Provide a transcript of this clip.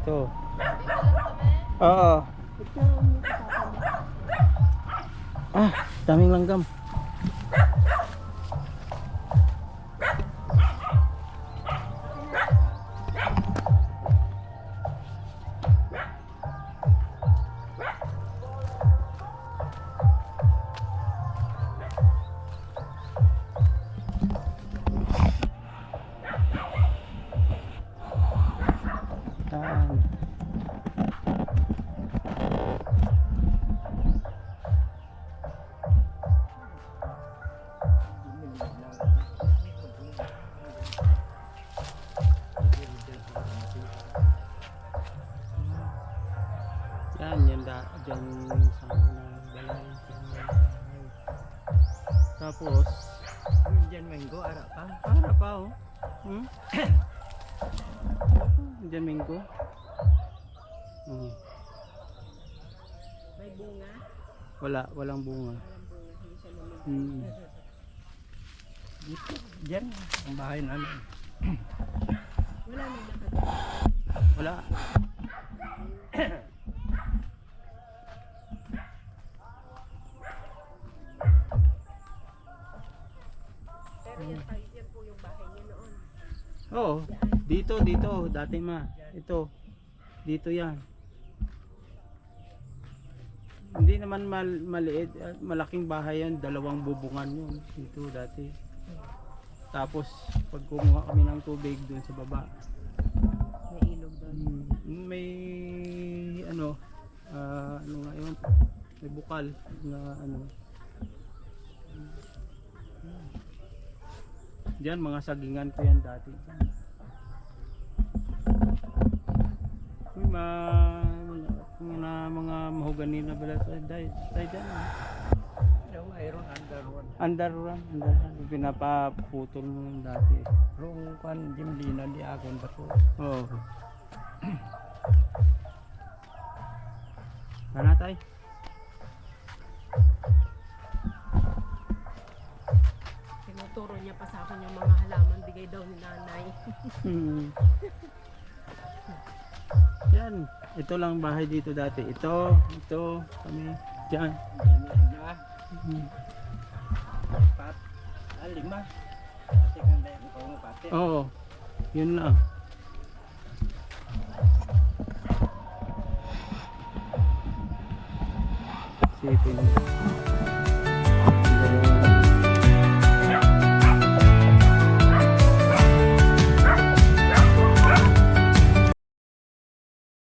Ito. Oo. Ah, daming langgam. Yan dyan sa unang balay. Tapos Diyan minggo, ara pa. para pa oh. Dyan minggo. May bunga? Walang bunga. Walang bunga, hindi siya lumig. Dito, diyan, ang bahay namin. Wala nang nakatira. Wala. Pero yan po yung bahay niya noon. Oo. Dito dati ma. Ito. Dito yan. Hindi naman maliit, malaking bahay yan, 2 bubungan yun dito dati. Tapos pag kumuha kami ng tubig doon sa baba, May ilog doon. may ano nga yun, may bukal na ano. Diyan mga sagingan ko yan dati. Mga mahogani na bala tayo dyan. Yung mayroon Underrun. Pinapaputol mo dati. Rong kan jimlina di akon bato. Oo. Mana tay? Tinuturo niya pa sa akin yung mga halaman bigay daw ni nanay. Yan. Ito lang bahay dito dati. Ito kami diyan. Pat. 5. Kasi kung dahil ko pati. Oo. Yun lang. Sipin.